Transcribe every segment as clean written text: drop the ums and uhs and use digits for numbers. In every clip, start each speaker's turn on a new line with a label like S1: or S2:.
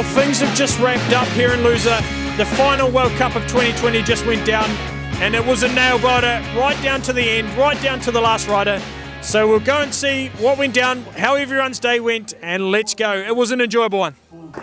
S1: things have just wrapped up here in Lousa. The final World Cup of 2020 just went down, and it was a nail-biter right down to the end, right down to the last rider. So we'll go and see what went down, how everyone's day went, and let's go. It was an enjoyable one.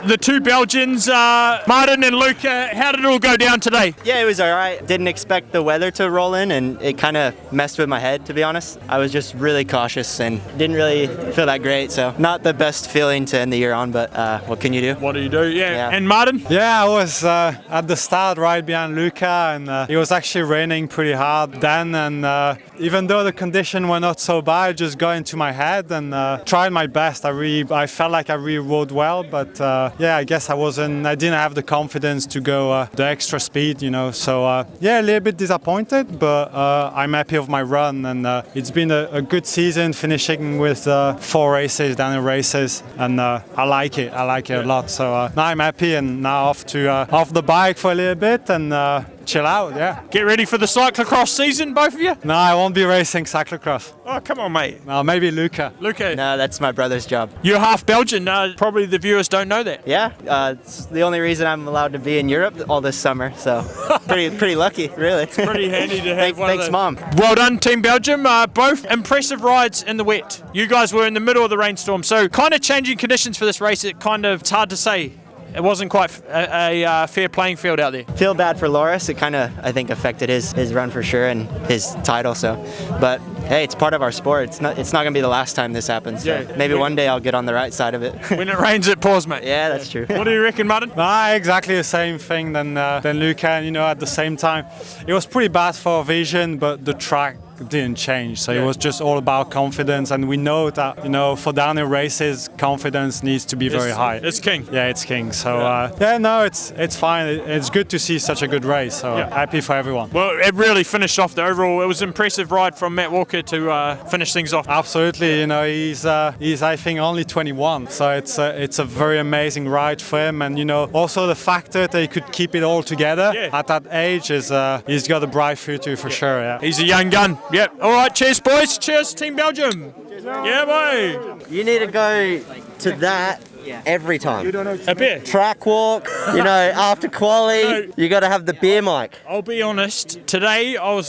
S1: The two Belgians, Martin and Luca, how did it all go down today?
S2: Yeah, it was alright. Didn't expect the weather to roll in, and it kind of messed with my head, to be honest. I was just really cautious and didn't really feel that great, so not the best feeling to end the year on, but what can you do?
S1: What do you do? Yeah. And Martin?
S3: Yeah, I was at the start right behind Luca, and it was actually raining pretty hard then, and even though the conditions were not so bad, just got into my head and tried my best. I felt like I really rode well, but yeah, I guess I didn't have the confidence to go the extra speed, you know. So yeah, a little bit disappointed, but I'm happy with my run, and it's been a good season, finishing with 4 races, downhill races, and I like it a lot. So now I'm happy, and now off the bike for a little bit and chill out, yeah.
S1: Get ready for the cyclocross season, both of you?
S3: No, I won't be racing cyclocross.
S1: Oh, come on, mate.
S3: No, maybe Luca.
S1: Luca.
S2: No, that's my brother's job.
S1: You're half Belgian. Probably the viewers don't know that.
S2: Yeah, it's the only reason I'm allowed to be in Europe all this summer, so pretty lucky, really.
S1: It's pretty handy to have one
S2: Thanks,
S1: of those.
S2: Mom.
S1: Well done, Team Belgium. Both impressive rides in the wet. You guys were in the middle of the rainstorm, so kind of changing conditions for this race. It's hard to say. It wasn't quite a fair playing field out there.
S2: Feel bad for Loris. It kind of, I think, affected his run for sure and his title. So, but hey, it's part of our sport. It's not going to be the last time this happens. So
S1: Yeah.
S2: maybe one day I'll get on the right side of it.
S1: When it rains, it pours, mate.
S2: Yeah, that's true.
S1: What do you reckon, Martin?
S3: Exactly the same thing than Luca. And, you know, at the same time, it was pretty bad for vision, but the track didn't change, so it was just all about confidence, and we know that, you know, for downhill races, confidence needs to be very high.
S1: It's king.
S3: Yeah, it's king. So no, it's fine. It's good to see such a good race. So happy for everyone.
S1: Well, it really finished off the overall. It was an impressive ride from Matt Walker to finish things off.
S3: Absolutely. You know, he's I think only 21, so it's a very amazing ride for him, and you know, also the fact that he could keep it all together at that age is he's got a bright future for sure. Yeah.
S1: He's a young gun. Yep. All right. Cheers, boys. Cheers, Team Belgium. Yeah, boy.
S4: You need to go to that every time.
S1: A beer.
S4: Track walk, you know, after quali, you got to have the beer mic.
S1: I'll be honest. Today, I was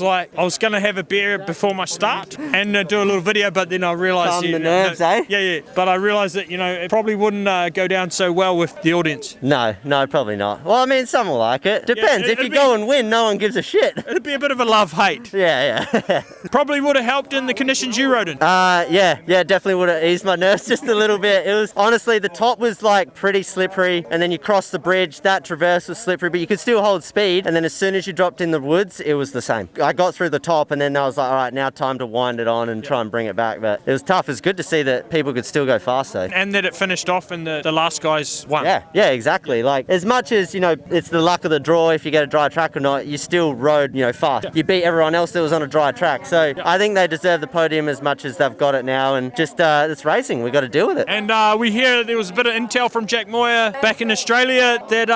S1: going to have a beer before my start and do a little video, but then I realised...
S4: Calm the nerves, eh?
S1: Yeah. But I realised that, you know, it probably wouldn't go down so well with the audience.
S4: No, probably not. Well, I mean, some will like it. Depends. If you go and win, no one gives a shit.
S1: It'd be a bit of a love-hate.
S4: Yeah.
S1: Probably would have helped in the conditions you rode in.
S4: Yeah, definitely would have eased my nerves just a little bit. It was, honestly, the top was like pretty slippery, and then you cross the bridge, that traverse was slippery, but you could still hold speed, and then as soon as you dropped in the woods, it was the same. I got through the top, and then I was like, all right, now time to wind it on and try and bring it back, but it was tough. It's good to see that people could still go fast, though.
S1: And that it finished off and the last guys won.
S4: Yeah, exactly. Like, as much as, you know, it's the luck of the draw if you get a dry track or not, you still rode, you know, fast. You beat everyone else that was on a dry track, so I think they deserve the podium as much as they've got it now, and just, it's racing. We've got to deal with it.
S1: And we hear there was a bit of intel from Jack Moyer back in Australia that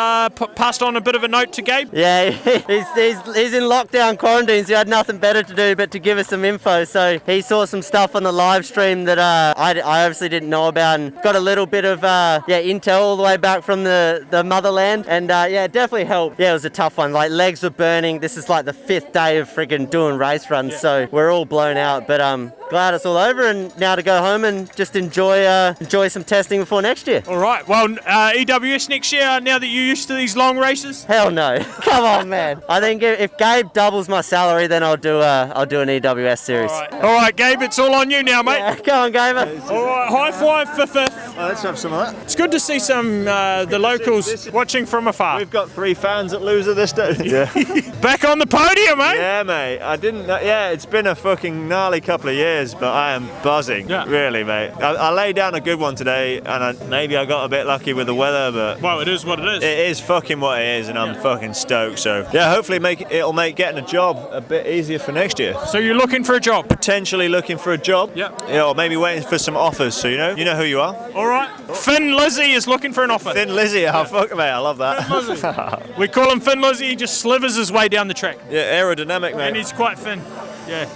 S1: passed on a bit of a note to Gabe.
S4: Yeah, he's in lockdown quarantine, so he had nothing better to do but to give us some info. So he saw some stuff on the live stream that I obviously didn't know about, and got a little bit of intel all the way back from the motherland, and it definitely helped. Yeah, it was a tough one. Like, legs were burning. This is like the 5th day of friggin' doing race runs, so we're all blown out. But glad it's all over, and now to go home and just enjoy some testing before next year.
S1: All right. Well, EWS next year, now that you're used to these long races?
S4: Hell no. Come on, man. I think if Gabe doubles my salary, then I'll do an EWS series.
S1: All right, Gabe, it's all on you now, mate.
S4: Yeah, come on, Gabe.
S1: All right, high five for 5th.
S5: Let's have some of that.
S1: It's good to see some the locals watching from afar.
S5: We've got 3 fans at Lousa this day. Yeah.
S1: Back on the podium, mate.
S5: Yeah, mate. I didn't. It's been a fucking gnarly couple of years, but I am buzzing. Yeah. Really, mate. I laid down a good one today, and maybe I got a bit lucky with the weather, but
S1: well, it is what it is.
S5: It is fucking what it is, and I'm fucking stoked. So yeah, hopefully it'll make getting a job a bit easier for next year.
S1: So you're looking for a job?
S5: Potentially looking for a job.
S1: Yeah.
S5: Or maybe waiting for some offers. So you know who you are.
S1: All right. Finn Lizzie is looking for an offer.
S5: Thin Lizzie, oh fuck mate, I love that.
S1: We call him Finn Lizzie. He just slivers his way down the track.
S5: Yeah, aerodynamic, mate.
S1: And he's quite thin. Yeah.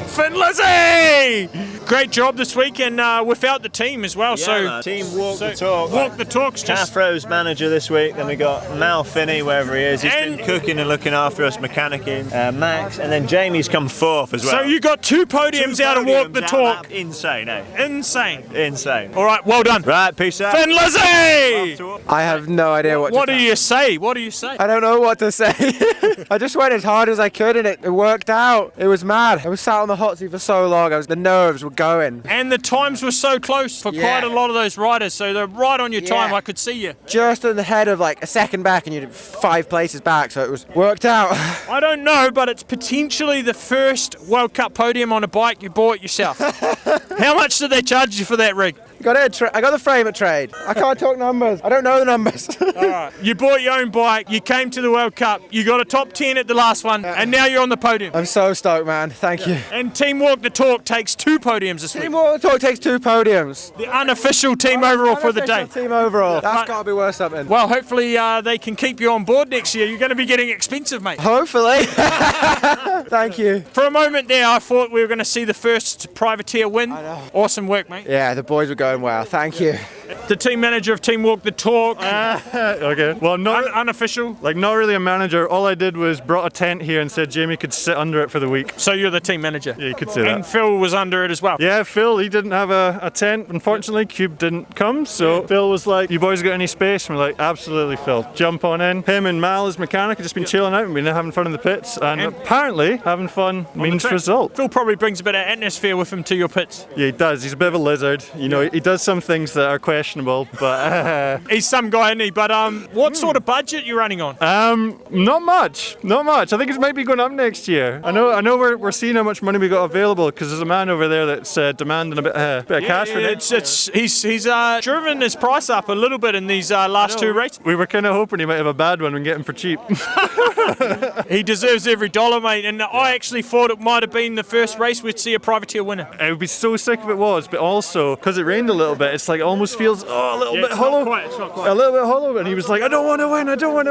S1: Finn Lizzie! Great job this week, and without the team as well.
S5: Man. Team walk the talk.
S1: Walk the talk's just...
S5: Cathro's manager this week. Then we got Mal Finney, wherever he is. He's been cooking and looking after us, mechanicking. Max, and then Jamie's come fourth as well.
S1: So you got 2 podiums out of Walk the Talk.
S5: Insane, eh?
S1: Insane. All right, well done.
S5: Right, peace out.
S1: Finn Lizzie!
S6: I have no idea
S1: What do you say? What do you say?
S6: I don't know what to say. I just went as hard as I could and it worked out. It was mad. I was sat on the hot seat for so long. The nerves were going.
S1: And the times were so close for quite a lot of those riders, so they're right on your time. I could see you.
S6: Just in the head of like a second back and you're 5 places back, so it was worked out.
S1: I don't know, but it's potentially the first World Cup podium on a bike you bought yourself. How much did they charge you for that rig?
S6: I got the frame at trade. I can't talk numbers. I don't know the numbers.
S1: All right. You bought your own bike, you came to the World Cup, you got a top 10 at the last one, and now you're on the podium.
S6: I'm so stoked, man. Thank you.
S1: And Team Walk the Talk takes 2 podiums this week.
S6: Team Walk the Talk takes 2 podiums.
S1: The unofficial team overall for the day.
S6: Team overall. That's got to be worth something.
S1: Well, hopefully they can keep you on board next year. You're going to be getting expensive, mate.
S6: Hopefully. Thank you.
S1: For a moment there, I thought we were going to see the first privateer win.
S6: I know.
S1: Awesome work, mate.
S6: Yeah, the boys were going well. Thank you.
S1: The team manager of Team Walk the Talk.
S7: Okay. Well, not
S1: unofficial.
S7: not really a manager. All I did was brought a tent here and said Jamie could sit under it for the week.
S1: So you're the team manager.
S7: Yeah, you could say
S1: And
S7: that.
S1: Phil was under it as well.
S7: Yeah, Phil, he didn't have a tent. Unfortunately, Cube didn't come, so Phil was like, "You boys got any space?" And we're like, "Absolutely, Phil. Jump on in." Him and Mal, his mechanic, have just been chilling out and been having fun in the pits, and apparently having fun means result.
S1: Phil probably brings a bit of atmosphere with him to your pits.
S7: Yeah, he does. He's a bit of a lizard. You know, he does some things that are questionable, but
S1: He's some guy, isn't he? But what sort of budget you running on?
S7: not much. I think it might be going up next year. I know we're seeing how much money we got available because there's a man over there that's demanding a bit of cash for it.
S1: He's driven his price up a little bit in these last 2 races.
S7: We were kind of hoping he might have a bad one and get him for cheap.
S1: He deserves every dollar, mate. And I actually thought it might have been the first race we'd see a privateer winner.
S7: It would be so sick if it was, but also because it rained a little bit, it's like it almost feels a little bit hollow.
S1: It's not quite.
S7: A little bit hollow, and he was like, I don't want to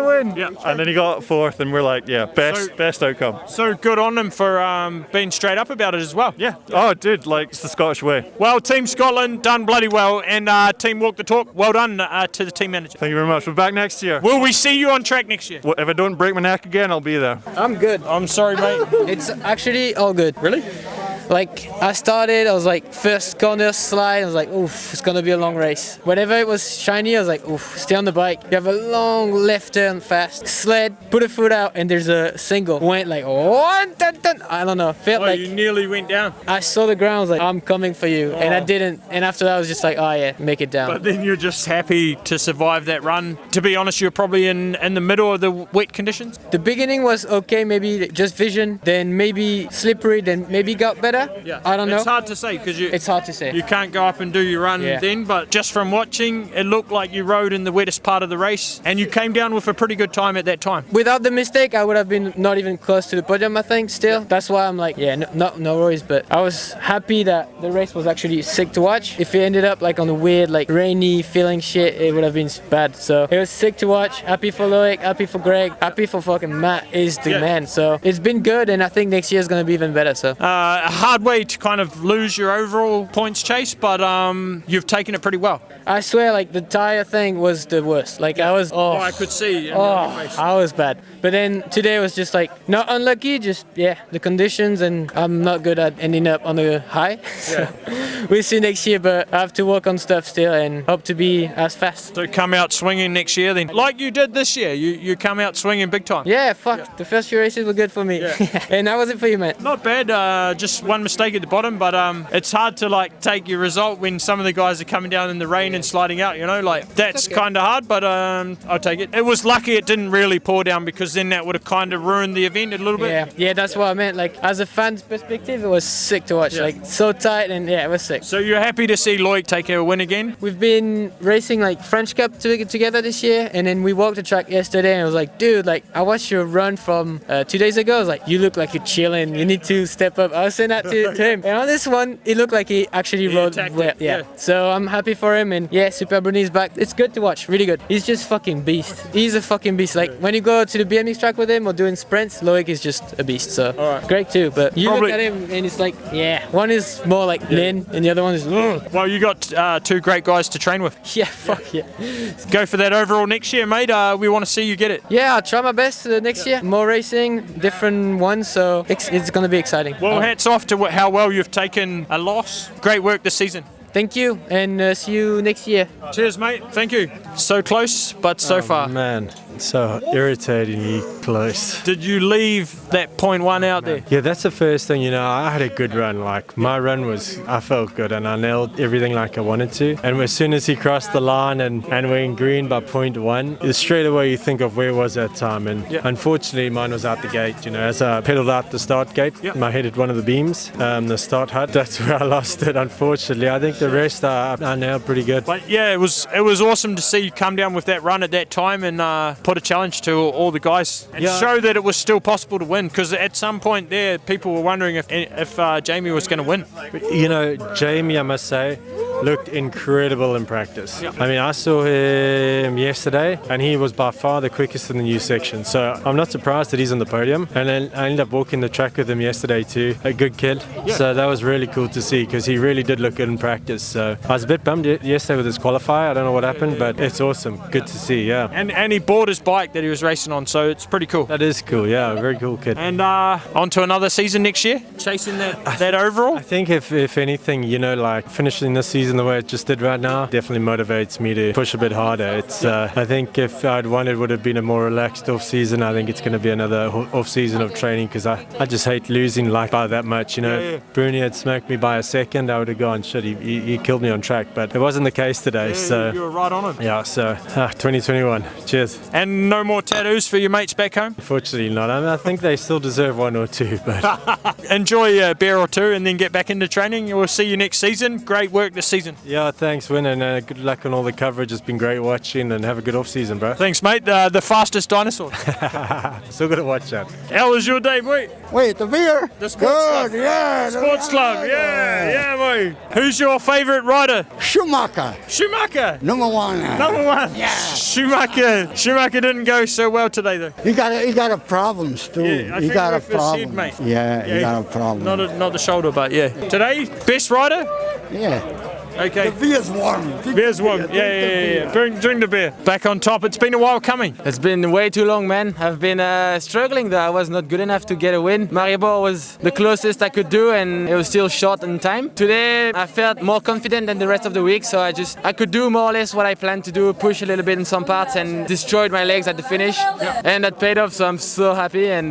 S7: win.
S1: Yeah.
S7: And then he got 4th, and we're like, yeah, best outcome.
S1: So good on him for being straight up about it as well.
S7: Yeah. Oh, dude, like it's the Scottish way.
S1: Well, Team Scotland done bloody well, and Team Walk the Talk, well done to the team manager.
S7: Thank you very much. We're back next year.
S1: Will we see you on track next year?
S7: Well, if I don't break my neck again, I'll be there.
S8: I'm good.
S1: I'm sorry, mate.
S8: It's actually all good.
S1: Really?
S8: Like, I was like, first corner slide, I was like, oof, it's gonna be a long race. Whenever it was shiny, I was like, oof, stay on the bike. You have a long left turn fast. Sled, put a foot out, and there's a single. Went like, one, dun, dun. I don't know, felt like
S1: you nearly went down.
S8: I saw the ground, I was like, I'm coming for you. And I didn't. And after that, I was just like, oh yeah, make it down.
S1: But then you're just happy to survive that run. To be honest, you're probably in the middle of the wet conditions.
S8: The beginning was okay, maybe just vision, then maybe slippery, then maybe got better.
S1: Yeah.
S8: I don't know.
S1: It's hard to say because
S8: It's hard to say.
S1: you can't go up and do your run then, but just from watching, it looked like you rode in the wettest part of the race, and you came down with a pretty good time at that time.
S8: Without the mistake, I would have been not even close to the podium, I think, still. That's why I'm like, yeah, no worries, but I was happy that the race was actually sick to watch. If it ended up like on a weird, like rainy feeling shit, it would have been bad. So it was sick to watch. Happy for Loic, happy for Greg, happy for fucking Matt is the man. So it's been good, and I think next year is going to be even better. So
S1: A hard way to kind of lose your overall points chase, but you've taken it pretty well.
S8: I swear, like the tire thing was the worst. Like I was,
S1: I could see.
S8: I was bad. But then today was just like not unlucky, just the conditions, and I'm not good at ending up on the high. So we'll see next year, but I have to work on stuff still and hope to be as fast.
S1: So come out swinging next year then, like you did this year. You come out swinging big time.
S8: Yeah, the first few races were good for me. And how was it for you, man?
S1: Not bad. Just one mistake at the bottom, but it's hard to like take your result when some of the guys are coming down in the rain and sliding out. You know, like that's kind of hard, but I'll take it. It was lucky it didn't really pour down because then that would have kind of ruined the event a little bit.
S8: Yeah, that's what I meant. Like as a fan's perspective, it was sick to watch. Like so tight, and it was sick.
S1: So you're happy to see Loic take a win again?
S8: We've been racing like French Cup together this year, and then we walked the track yesterday, and I was like, dude, like I watched your run from 2 days ago. I was like, you look like you're chilling. You need to step up. I was saying that to him, and on this one, it looked like he actually rode well. Yeah. So I'm happy for him, and yeah, Super Bruni's back. It's good to watch, really good. He's just fucking beast. He's a fucking beast. Like when you go to the BMX track with him or doing sprints, Loic is just a beast. So great too. But you look at him, and it's like, yeah, one is more like Lin, and the other one is.
S1: Well, you got two great guys to train with.
S8: Yeah, fuck yeah.
S1: Go for that overall next year, mate. We want to see you get it.
S8: Yeah, I'll try my best next year. More racing, different ones, so it's going to be exciting.
S1: Well, hats off to how well you've taken a loss. Great work this season.
S8: Thank you, and see you next year.
S1: Cheers, mate. Thank you. So close, but so far.
S9: Man, so irritatingly close.
S1: Did you leave that 0.1 out there?
S9: Yeah, that's the first thing, you know, I had a good run. Like, my run was, I felt good and I nailed everything like I wanted to. And as soon as he crossed the line and went green by 0.1, straight away you think of where was that time. And unfortunately, mine was out the gate, you know, as I pedaled out the start gate, my head hit one of the beams, the start hut. That's where I lost it, unfortunately. I think the rest I nailed pretty good.
S1: But yeah, it was awesome to see you come down with that run at that time and put a challenge to all the guys and show that it was still possible to win, because at some point there people were wondering if Jamie was going to win.
S9: You know, Jamie, I must say, looked incredible in practice. I mean, I saw him yesterday and he was by far the quickest in the new section, so I'm not surprised that he's on the podium. And then I ended up walking the track with him yesterday too, a good kid. So that was really cool to see, because he really did look good in practice. So I was a bit bummed yesterday with his qualifier. I don't know what happened, but it's awesome. Good to see,
S1: And he bought his bike that he was racing on, so it's pretty cool.
S9: That is cool, yeah, very cool kid.
S1: And on to another season next year, chasing that overall?
S9: I think if anything, you know, like finishing this season the way it just did right now definitely motivates me to push a bit harder. It's I think if I'd won, it would have been a more relaxed off season. I think it's going to be another off season of training, because I just hate losing like by that much, you know. If Bruni had smoked me by a second, I would have gone, shit, he killed me on track, but it wasn't the case today. So
S1: you were right on him.
S9: Yeah, so 2021, cheers.
S1: And no more tattoos for your mates back home?
S9: Unfortunately not. I mean, I think they still deserve one or two, but
S1: enjoy a beer or two and then get back into training. We'll see you next season. Great work this season.
S9: Yeah, thanks, Win, and good luck on all the coverage. It's been great watching, and have a good off season, bro.
S1: Thanks, mate. The fastest dinosaur.
S9: Still gotta watch that.
S1: How was your day, boy?
S10: Wait, the beer?
S1: The sports club.
S10: Yeah.
S1: Sports club. Yeah, boy. Who's your favourite rider?
S10: Schumacher.
S1: Number one.
S10: Yeah.
S1: Schumacher didn't go so well today, though.
S10: He got a problems too.
S1: Yeah,
S10: he got a
S1: with his
S10: problem.
S1: head, mate.
S10: Yeah, he got a problem.
S1: Not the shoulder, but yeah. Today, best rider?
S10: Yeah.
S1: Okay.
S10: The beer's warm.
S1: Beer's warm. Yeah. Drink the beer. Back on top. It's been a while coming.
S11: It's been way too long, man. I've been struggling though. I was not good enough to get a win. Maribor was the closest I could do, and it was still short in time. Today, I felt more confident than the rest of the week, so I could do more or less what I planned to do, push a little bit in some parts, and destroyed my legs at the finish. And that paid off, so I'm so happy, and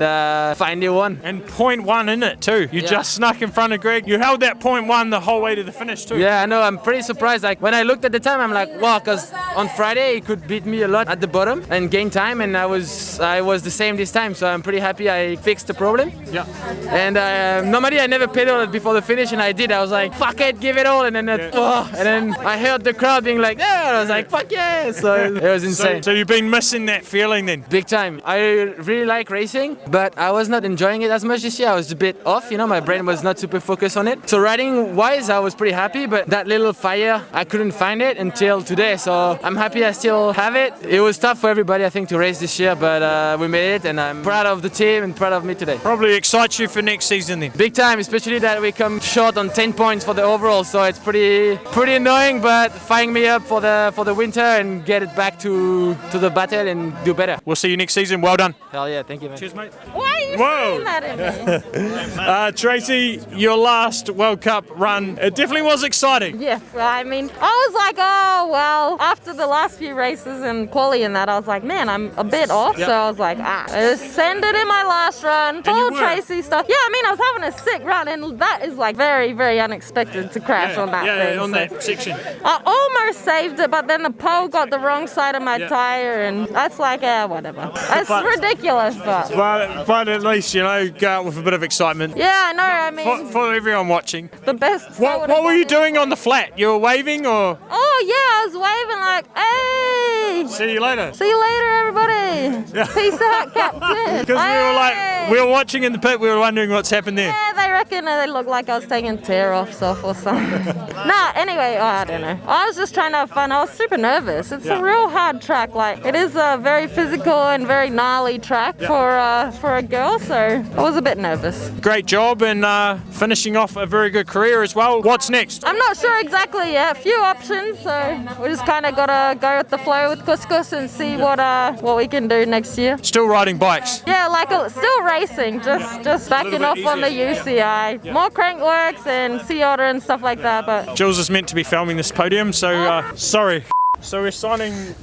S11: finally won.
S1: And 0.1 in it too. You just snuck in front of Greg. You held that 0.1 the whole way to the finish too.
S11: Yeah, I know. I'm pretty surprised. Like when I looked at the time, I'm like, wow, because on Friday he could beat me a lot at the bottom and gain time, and I was the same this time. So I'm pretty happy I fixed the problem.
S1: Yeah.
S11: And normally I never pedaled before the finish, and I did. I was like, fuck it, give it all, and then I heard the crowd being like, yeah. I was like, fuck yeah. So it was insane.
S1: So you've been missing that feeling then?
S11: Big time. I really like racing, but I was not enjoying it as much this year. I was a bit off, you know. My brain was not super focused on it. So riding wise, I was pretty happy, but that little fire, I couldn't find it until today. So I'm happy I still have it. It was tough for everybody, I think, to race this year, but we made it, and I'm proud of the team and proud of me today.
S1: Probably excites you for next season then?
S11: Big time, especially that we come short on 10 points for the overall, so it's pretty annoying, but firing me up for the winter and get it back to the battle and do better.
S1: We'll see you next season. Well done.
S11: Hell yeah, thank you, man.
S1: Cheers, mate.
S12: Why are you saying that at me?
S1: Tracy, your last World Cup run, it definitely was exciting.
S12: Yeah, I mean, I was like, oh, well, after the last few races and quali and that, I was like, man, I'm a bit off. So I was like, I just send it in my last run. Full Tracy stuff. Yeah, I mean, I was having a sick run, and that is like very, very unexpected to crash on that thing.
S1: On that section.
S12: I almost saved it, but then the pole got the wrong side of my tire, and that's like, whatever. It's ridiculous,
S1: But at least, you know, go out with a bit of excitement.
S12: Yeah, I know, I mean...
S1: For everyone watching.
S12: The best...
S1: What were you doing on the flat? You were waving, or...?
S12: Oh, yeah, I was waving like, hey!
S1: See you later.
S12: See you later, everybody. Peace out, Captain.
S1: Because we were watching in the pit, we were wondering what's happened there.
S12: Yeah, they reckon they looked like I was taking tear-offs off or something. Nah, anyway, I don't know. I was just trying to have fun. I was super nervous. It's a real hard track. Like, it is a very physical and very gnarly track for a girl, so I was a bit nervous.
S1: Great job, and finishing off a very good career as well. What's next?
S12: I'm not sure exactly yet. A few options, so we just kind of gotta go with the flow with Couscous and see what we can do next year.
S1: Still riding bikes?
S12: Yeah, like still racing, just backing off on the UCI. More crankworks and sea otter and stuff like that. But
S1: Jules is meant to be filming this podium, so sorry. So we're signing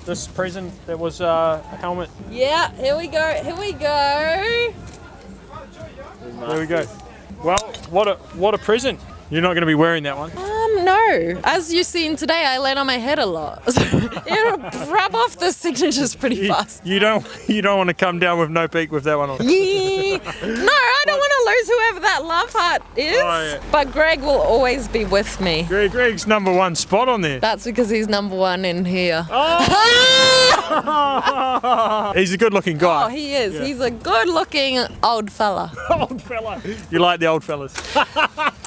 S1: this present that was a helmet.
S12: Yeah, here we go. Here we go.
S1: There we go. Well, what a present. You're not going to be wearing that one.
S13: No. As you've seen today, I land on my head a lot. It'll rub off the signatures pretty fast.
S1: You don't want to come down with no peak with that one on.
S13: No, I don't want to lose whoever that love heart is.
S1: Oh, yeah.
S13: But Greg will always be with me.
S1: Greg's number one spot on there.
S13: That's because he's number one in here.
S1: He's a good-looking guy.
S13: Oh, he is. Yeah. He's a good-looking old fella.
S1: Old fella. You like the old fellas.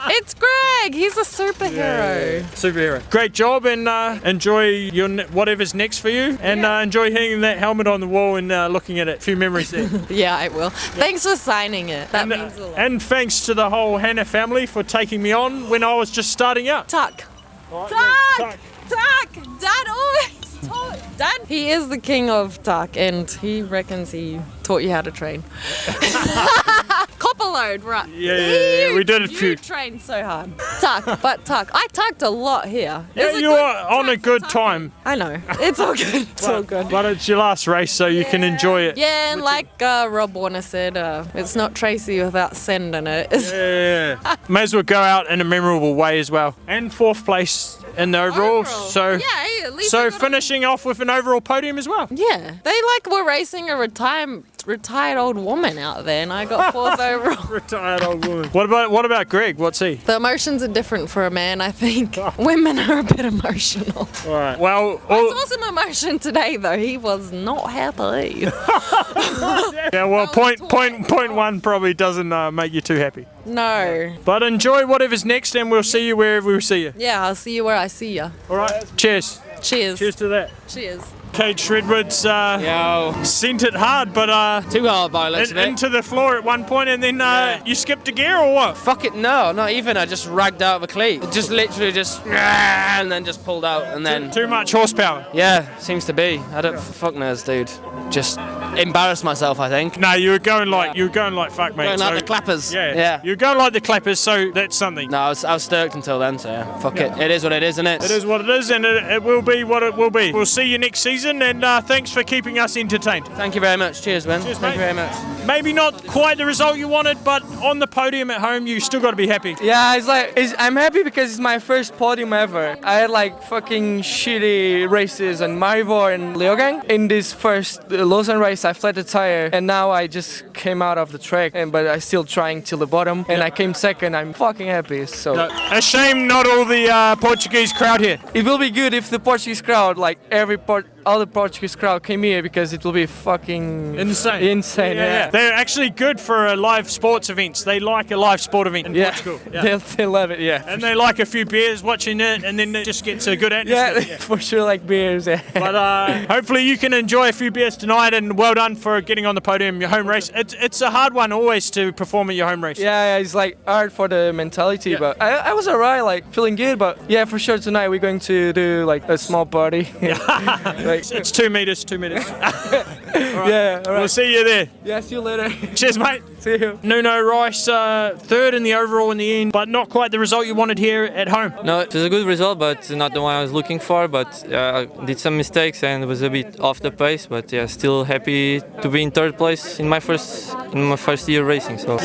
S13: It's Greg. He's a superhero.
S1: Yeah. Superhero. Great job, and enjoy your whatever's next for you, and enjoy hanging that helmet on the wall and looking at it. A few memories there.
S13: Yeah, I will. Thanks for signing it. That means a lot.
S1: And thanks to the whole Hannah family for taking me on when I was just starting out.
S13: Tuck.
S1: Tuck.
S13: Dad always taught. Dad, he is the king of tuck, and he reckons he taught you how to train. Copper load, right?
S1: Yeah, we did it.
S13: You trained so hard. Tuck. I tucked a lot here.
S1: Yeah, you are on a good time.
S13: I know. It's all good. It's all good.
S1: But it's your last race, so you can enjoy it.
S13: Yeah, and like Rob Warner said, it's not Tracy without sending it.
S1: Yeah. May as well go out in a memorable way as well. And 4th place in the overall. So
S13: yeah, at least
S1: so finishing off with an overall podium as well.
S13: Yeah, they were racing a retired old woman out there, and I got 4th overall.
S1: Retired old woman. What about Greg? What's he?
S13: The emotions are different for a man, I think. Women are a bit emotional.
S1: All right. Well,
S13: I saw some emotion today though. He was not happy.
S1: Yeah. Well, point one probably doesn't make you too happy.
S13: No.
S1: But enjoy whatever's next, and we'll see you wherever we see you.
S13: Yeah, I'll see you where I see you.
S1: All right. Cheers.
S13: Cheers.
S1: Cheers to that.
S13: Cheers.
S1: Cade Shredwood's sent it hard, but
S14: too hard by the looks of it.
S1: Into the floor at one point, and then you skipped a gear or what?
S14: Fuck it, no, not even. I just ragged out of a cleat. Just literally and then just pulled out, and then
S1: too much horsepower.
S14: Yeah, seems to be. I don't fuck knows, dude. Just embarrassed myself, I think.
S1: No, you were going like fuck, mate.
S14: Going like the clappers.
S1: Yeah. You were going like the clappers, so that's something.
S14: No, I was stoked until then, so yeah. Fuck it. It is what it is, isn't it?
S1: It is what it is, and it will be what it will be. We'll see you next season, and thanks for keeping us entertained.
S14: Thank you very much. Cheers, man.
S1: Cheers,
S14: Thank you very much.
S1: Maybe not quite the result you wanted, but on the podium at home, you still got to be happy.
S15: Yeah, I'm happy because it's my first podium ever. I had like fucking shitty races on Maribor and Leogang. In this first Lausanne race, I flat the tire, and now I just came out of the track, but I still trying till the bottom, and I came second. I'm fucking happy. So
S1: a shame not all the Portuguese crowd here.
S15: It will be good if the Portuguese crowd, like all the Portuguese crowd came here, because it will be fucking
S1: insane. Yeah. They're actually good for live sports events. They like a live sport event in Portugal. Yeah.
S15: They love it, yeah.
S1: And they like a few beers watching it, and then it just gets a good atmosphere.
S15: Yeah, for sure, like beers. Yeah.
S1: But hopefully you can enjoy a few beers tonight, and well done for getting on the podium, your home race. It's a hard one always to perform at your home race.
S15: Yeah, it's like hard for the mentality, but I was alright, like feeling good. But yeah, for sure tonight we're going to do like a small party.
S1: It's 2 meters.
S15: All right. Yeah, all right.
S1: We'll see you there.
S15: Yeah, see you later.
S1: Cheers, mate.
S15: See you.
S1: Nuno Rice, third in the overall in the end, but not quite the result you wanted here at home.
S16: No, it was a good result, but not the one I was looking for. But I did some mistakes and was a bit off the pace. But yeah, still happy to be in third place in my first year racing. So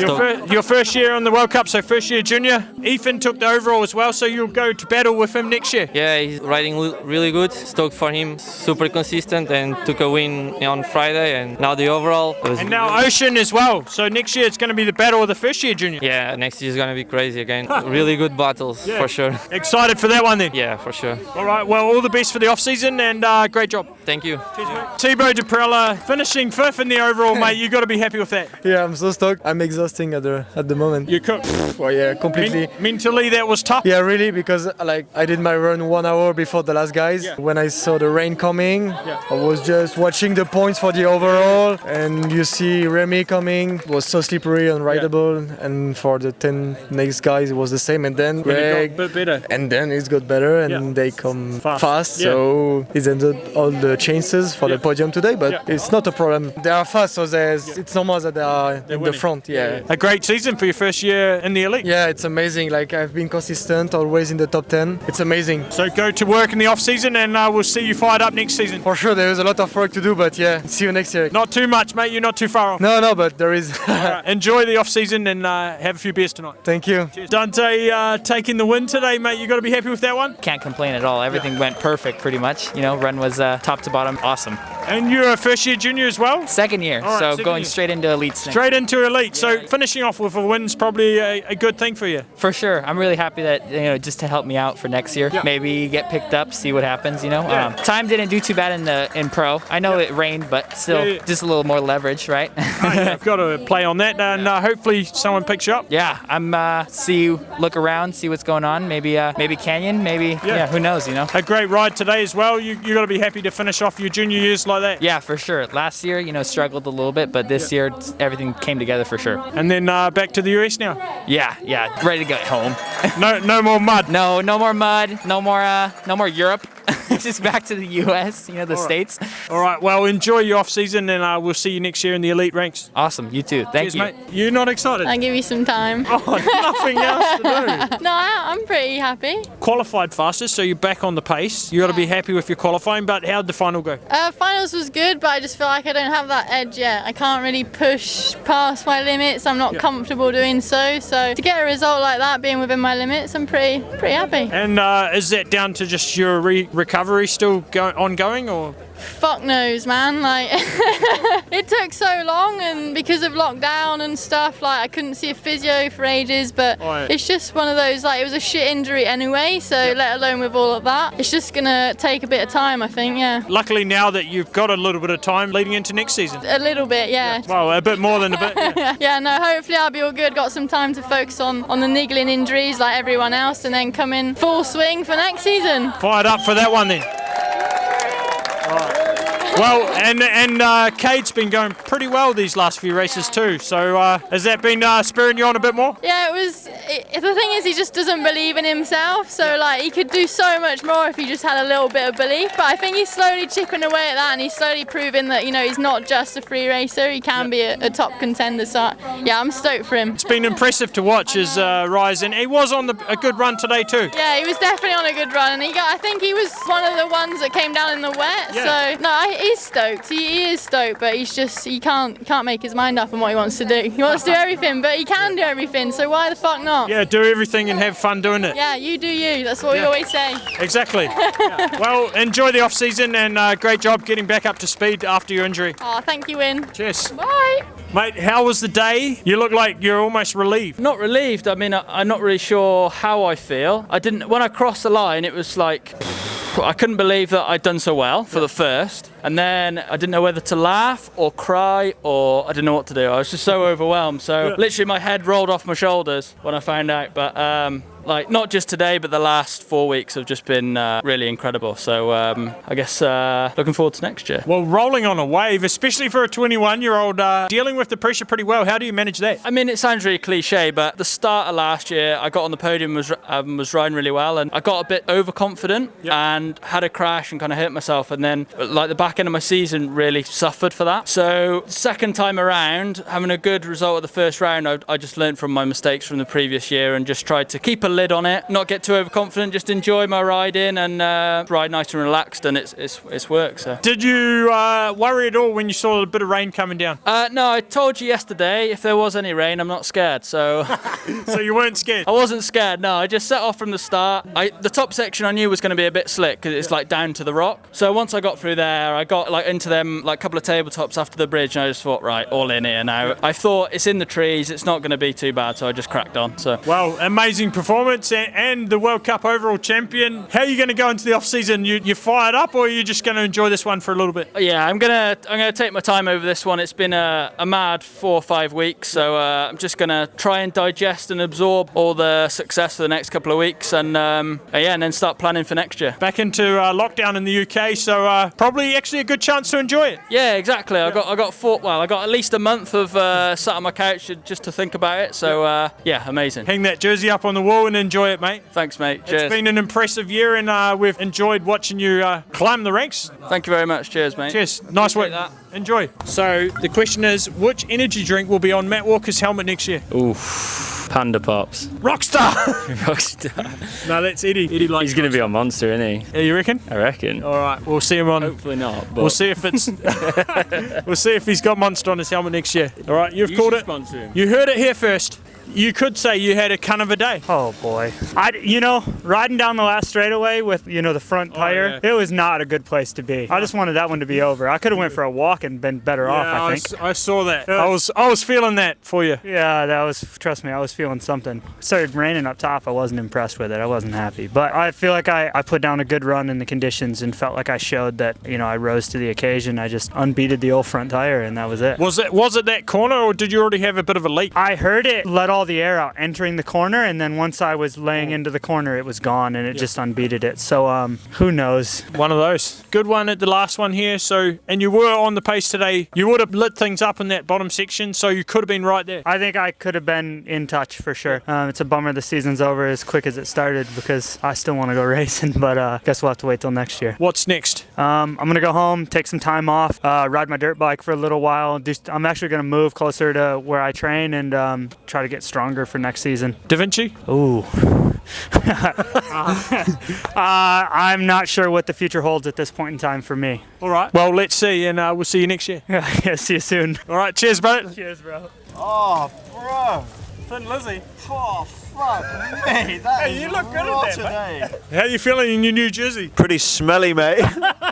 S1: Your first year on the World Cup, so first year junior. Ethan took the overall as well, so you'll go to battle with him next year.
S16: yeah, he's riding really good. Stoked for him. Super consistent and took a win on Friday. And now the overall.
S1: And now Ocean as well. So next year it's going to be the battle of the first year junior.
S16: Yeah, next year is gonna be crazy again. Really good battles for sure.
S1: Excited for that one then?
S16: Yeah, for sure.
S1: All right, well, all the best for the off-season and great job.
S16: Thank you.
S1: Cheers, mate. Thibaut Deprella finishing fifth in the overall, mate. You got to be happy with that.
S17: Yeah, I'm so stoked. I'm exhausting at the moment.
S1: You could.
S17: Well, yeah, completely.
S1: Mentally, that was tough.
S17: Yeah, really, because like I did my run 1 hour before the last guys.
S1: Yeah.
S17: When I saw the rain coming, I was just watching the points for the overall, and you see Remy coming. It was so slippery, unrideable, and for the 10 next guys, it was the same. And then Greg,
S1: it got a bit better.
S17: and then it got better, and they come fast. So he's ended all the chances for the podium today, but it's not a problem. They are fast, so it's normal that they are in the front. Yeah.
S1: A great season for your first year in the elite.
S17: Yeah, it's amazing. Like I've been consistent, always in the top 10. It's amazing.
S1: So go to work in the off season, and we'll see you fired up next season.
S17: For sure, there is a lot of work to do, but yeah, see you next year.
S1: Not too much, mate. You're not too far off.
S17: No, but there is.
S1: Enjoy the off season and have a few beers tonight.
S17: Thank you.
S1: Cheers. Dante taking the win today, mate. You got to be happy with that one.
S18: Can't complain at all. Everything went perfect, pretty much. You know, run was top to bottom, awesome.
S1: And you're a first year junior as well?
S18: Second year,
S1: All right,
S18: so
S1: second
S18: going
S1: year.
S18: straight into elite.
S1: Straight into elite. So finishing off with a win's probably a good thing for you.
S18: For sure. I'm really happy that, just to help me out for next year. Maybe get picked up, see what happens, Time didn't do too bad in pro. I know it rained, but still just a little more leverage, right?
S1: I've got to play on that, and hopefully someone picks you up.
S18: Yeah, I'm look around, see what's going on. Maybe Canyon, maybe who knows,
S1: A great ride today as well. You got to be happy to finish off your junior years like that.
S18: Yeah, for sure. Last year, struggled a little bit, but this year everything came together for sure.
S1: And then back to the US now.
S18: Yeah, ready to get home.
S1: No more mud.
S18: No more mud. No more Europe. Just back to the US, the States.
S1: All right, well, enjoy your off season, and we'll see you next year in the elite ranks.
S18: Awesome, you too. Thank you.
S1: Mate. You're not excited?
S19: I'll give you some time.
S1: Oh, nothing else to do.
S19: No, I'm pretty happy.
S1: Qualified fastest, so you're back on the pace. You got to be happy with your qualifying, but how'd the final go?
S19: Finals was good, but I just feel like I don't have that edge yet. I can't really push past my limits. I'm not comfortable doing so. So to get a result like that, being within my limits, I'm pretty happy.
S1: And is that down to just your recovery still ongoing, or?
S19: Fuck knows, man. Like it took so long, and because of lockdown and stuff, like I couldn't see a physio for ages. But it's just one of those, like, it was a shit injury anyway. So let alone with all of that, it's just gonna take a bit of time, I think. Yeah.
S1: Luckily now that you've got a little bit of time leading into next season.
S19: A little bit, yeah.
S1: Well, a bit more than a bit.
S19: Yeah. No. Hopefully I'll be all good. Got some time to focus on the niggling injuries like everyone else, and then come in full swing for next season.
S1: Fired up for that one then. Well, and Cade's been going pretty well these last few races too. So has that been spurring you on a bit more?
S19: Yeah, the thing is, he just doesn't believe in himself. So like, he could do so much more if he just had a little bit of belief. But I think he's slowly chipping away at that, and he's slowly proving that he's not just a free racer. He can be a top contender. So yeah, I'm stoked for him.
S1: It's been impressive to watch his rise, and he was on a good run today too.
S19: Yeah, he was definitely on a good run, and I think he was one of the ones that came down in the wet.
S1: Yeah.
S19: So no, he's stoked. He is stoked, but he can't make his mind up on what he wants to do. He wants to do everything, but he can do everything. So why the fuck not?
S1: Yeah, do everything and have fun doing it.
S19: Yeah, you do you. That's what we always say.
S1: Exactly. Well, enjoy the off season, and great job getting back up to speed after your injury.
S19: Oh, thank you, Win.
S1: Cheers.
S19: Bye.
S1: Mate, how was the day? You look like you're almost relieved.
S20: Not relieved. I mean, I'm not really sure how I feel. When I crossed the line, it was like, I couldn't believe that I'd done so well for the first. And then I didn't know whether to laugh or cry, or I didn't know what to do. I was just so overwhelmed. So literally my head rolled off my shoulders when I found out. But not just today, but the last 4 weeks have just been really incredible. So I guess looking forward to next year.
S1: Well, rolling on a wave, especially for a 21-year-old, dealing with the pressure pretty well. How do you manage that?
S20: I mean, it sounds really cliche, but the start of last year, I got on the podium, was riding really well, and I got a bit overconfident and had a crash and kind of hurt myself. And then, like, the back back end of my season really suffered for that. So second time around, having a good result at the first round, I just learned from my mistakes from the previous year and just tried to keep a lid on it, not get too overconfident, just enjoy my riding and ride nice and relaxed, and it's worked. So.
S1: Did you worry at all when you saw a bit of rain coming down?
S20: No, I told you yesterday if there was any rain, I'm not scared. So,
S1: so you weren't scared?
S20: I wasn't scared. No, I just set off from the start. The top section I knew was going to be a bit slick because it's like down to the rock. So once I got through there, I got like into them like a couple of tabletops after the bridge, and I just thought, right, all in here now. I thought it's in the trees, it's not going to be too bad, so I just cracked on. So
S1: well, amazing performance and the World Cup overall champion. How are you going to go into the off season? You fired up, or are you just going to enjoy this one for a little bit?
S20: Yeah, I'm gonna take my time over this one. It's been a mad 4 or 5 weeks, so I'm just gonna try and digest and absorb all the success for the next couple of weeks, and and then start planning for next year.
S1: Back into lockdown in the UK, so probably actually a good chance to enjoy it.
S20: Yeah, exactly. I got at least a month of sat on my couch just to think about it. So amazing.
S1: Hang that jersey up on the wall and enjoy it, mate.
S20: Thanks, mate. Cheers.
S1: It's been an impressive year, and we've enjoyed watching you climb the ranks.
S20: Thank you very much. Cheers, mate.
S1: Cheers. Nice work. Enjoy. So the question is, which energy drink will be on Matt Walker's helmet next year?
S21: Oof, Panda Pops.
S1: Rockstar.
S21: Rockstar.
S1: No, that's Eddie. Eddie likes.
S21: He's going to be on Monster, isn't he?
S1: Yeah, you reckon?
S21: I reckon.
S1: All right, we'll see him on.
S21: Hopefully not. But
S1: we'll see if it's. We'll see if he's got Monster on his helmet next year. All right, you've called it.
S21: Sponsor him.
S1: You heard it here first. You could say you had a kind of a day.
S22: Oh boy. Riding down the last straightaway with, the front tire, It was not a good place to be. I just wanted that one to be over. I could have went for a walk and been better off, I think.
S1: I saw that. I was feeling that for you.
S22: Yeah, trust me, I was feeling something. It started raining up top. I wasn't impressed with it. I wasn't happy. But I feel like I put down a good run in the conditions and felt like I showed that, I rose to the occasion. I just unbeated the old front tire, and that was it.
S1: Was it that corner, or did you already have a bit of a leak?
S22: I heard it let all the air out entering the corner, and then once I was laying into the corner, it was gone, and it just unbeated it. So who knows?
S1: One of those. Good one at the last one here. So, and you were on the pace today. You would have lit things up in that bottom section, so you could have been right there.
S22: I think I could have been in touch for sure. It's a bummer the season's over as quick as it started, because I still want to go racing, but guess we'll have to wait till next year.
S1: What's next?
S22: I'm gonna go home, take some time off, ride my dirt bike for a little while. I'm actually gonna move closer to where I train and try to get stronger for next season.
S1: Da Vinci?
S22: Ooh. I'm not sure what the future holds at this point in time for me.
S1: All right. Well, let's see, and we'll see you next year.
S22: Yeah, see you soon.
S1: All right. Cheers, bro.
S22: Cheers, bro.
S6: Oh, bro.
S1: Thin Lizzie.
S6: Oh, fuck me.
S1: Hey, you look good at that, mate. How are you feeling in your new jersey?
S5: Pretty smelly, mate.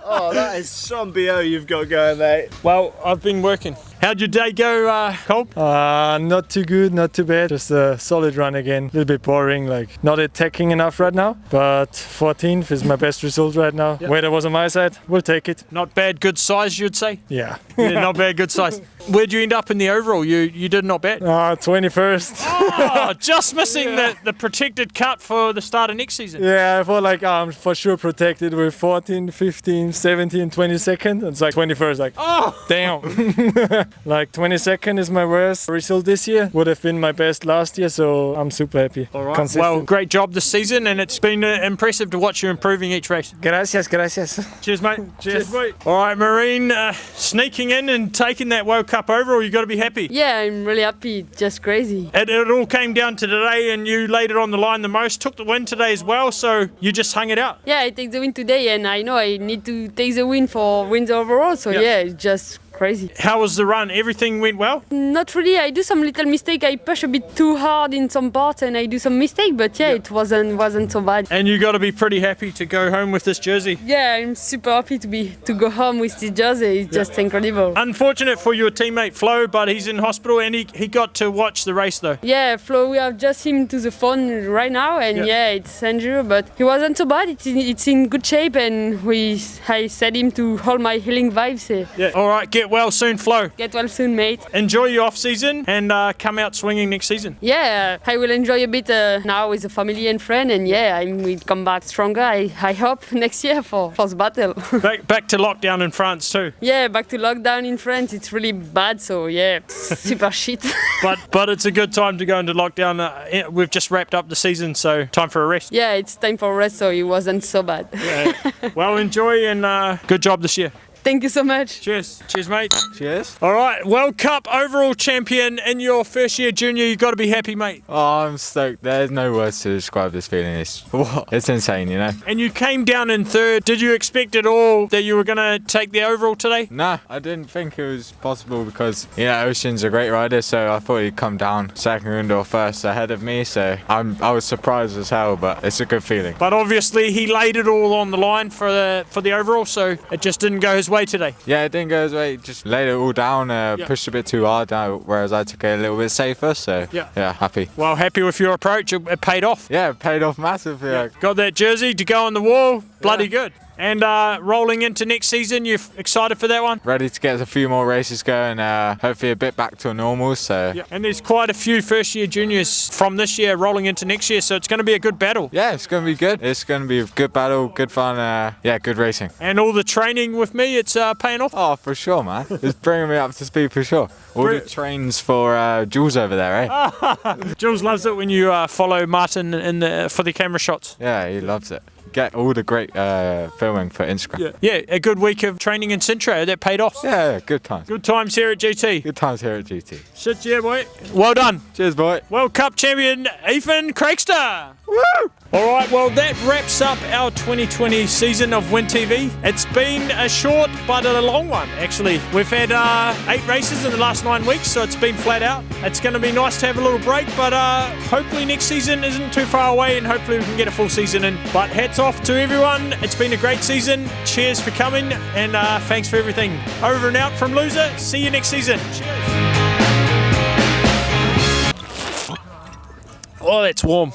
S5: Oh, that is some BO you've got going, mate.
S1: Well, I've been working. How'd your day go, Colb?
S9: Not too good, not too bad. Just a solid run again. A little bit boring, like not attacking enough right now. But 14th is my best result right now.
S1: Yep.
S9: Weather was on my side. We'll take it.
S1: Not bad, good size, you'd say?
S9: Yeah.
S1: Yeah, not bad, good size. Where'd you end up in the overall? You did not bad.
S9: 21st.
S1: Oh, just missing the protected cut for the start of next season.
S9: Yeah, I felt like I'm for sure protected with 14, 15, 17, 22nd. It's like 21st, like,
S1: oh,
S9: damn. Like 22nd is my worst result this year. Would have been my best last year, so I'm super happy.
S1: All right. Well, great job this season, and it's been impressive to watch you improving each race.
S9: Gracias.
S1: Cheers, mate. Cheers, mate. All right, Marine, sneaking in and taking that World Cup overall, you got to be happy.
S13: Yeah, I'm really happy. Just crazy.
S1: It all came down to today, and you laid it on the line the most. Took the win today as well, so you just hung it out.
S13: Yeah, I take the win today, and I know I need to take the win for wins overall. So yeah, it's just crazy.
S1: How was the run? Everything went well?
S13: Not really. I do some little mistake. I push a bit too hard in some parts, and I do some mistake. But yeah, it wasn't so bad.
S1: And you got to be pretty happy to go home with this jersey.
S13: Yeah, I'm super happy to go home with this jersey. It's just incredible.
S1: Unfortunate for your teammate Flo, but he's in hospital, and he got to watch the race though.
S13: Yeah, Flo, we have just him to the phone right now, and yeah, it's injured, but he wasn't so bad. It's in good shape, and I said him to hold my healing vibes.
S1: Yeah. All right, get well soon, Flo.
S13: Get well soon, mate.
S1: Enjoy your off season and come out swinging next season.
S13: Yeah, I will enjoy a bit now with the family and friend, and yeah, I will come back stronger. I hope next year for the battle.
S1: back to lockdown in France too.
S13: Yeah, back to lockdown in France. It's really bad, so yeah, super shit.
S1: But it's a good time to go into lockdown. We've just wrapped up the season, so time for a rest.
S13: Yeah, it's time for a rest, so it wasn't so bad.
S1: Yeah. Well, enjoy and good job this year.
S13: Thank you so much.
S1: Cheers. Cheers, mate.
S6: Cheers.
S1: All right, World Cup overall champion in your first year junior. You've got to be happy, mate.
S2: Oh, I'm stoked. There's no words to describe this feeling. It's insane, you know.
S1: And you came down in third. Did you expect at all that you were going to take the overall today?
S2: Nah, I didn't think it was possible because, you know, Ocean's a great rider, so I thought he'd come down second or first ahead of me, so I was surprised as hell, but it's a good feeling.
S1: But obviously he laid it all on the line for the overall, so it just didn't go his way today.
S2: Yeah, it didn't go his way. Just laid it all down, pushed a bit too hard, whereas I took it a little bit safer, so yeah, happy.
S1: Well, happy with your approach. It paid off.
S2: Yeah, it paid off massively.
S1: Yeah. Got that jersey to go on the wall. Bloody good. And rolling into next season, you're excited for that one?
S2: Ready to get a few more races going, hopefully a bit back to normal. So.
S1: Yeah. And there's quite a few first-year juniors from this year rolling into next year, so it's going to be a good battle.
S2: Yeah, it's going to be good. It's going to be a good battle, good fun, good racing.
S1: And all the training with me, it's paying off?
S2: Oh, for sure, man. It's bringing me up to speed for sure. All the trains for Jules over there, eh?
S1: Jules loves it when you follow Martin for the camera shots.
S2: Yeah, he loves it. Get all the great filming for Instagram.
S1: Yeah, a good week of training in Sintra, that paid off.
S2: Yeah, good times.
S1: Good times here at GT.
S2: Good times here at GT.
S1: Shit, yeah, boy. Well done.
S2: Cheers, boy.
S1: World Cup champion, Ethan Craigster. Woo! All right, well, that wraps up our 2020 season of Win TV. It's been a short but a long one, actually. We've had 8 races in the last 9 weeks, so it's been flat out. It's going to be nice to have a little break, but hopefully next season isn't too far away and hopefully we can get a full season in. But hats off to everyone. It's been a great season. Cheers for coming and thanks for everything. Over and out from Lousa. See you next season. Cheers. Oh, that's warm.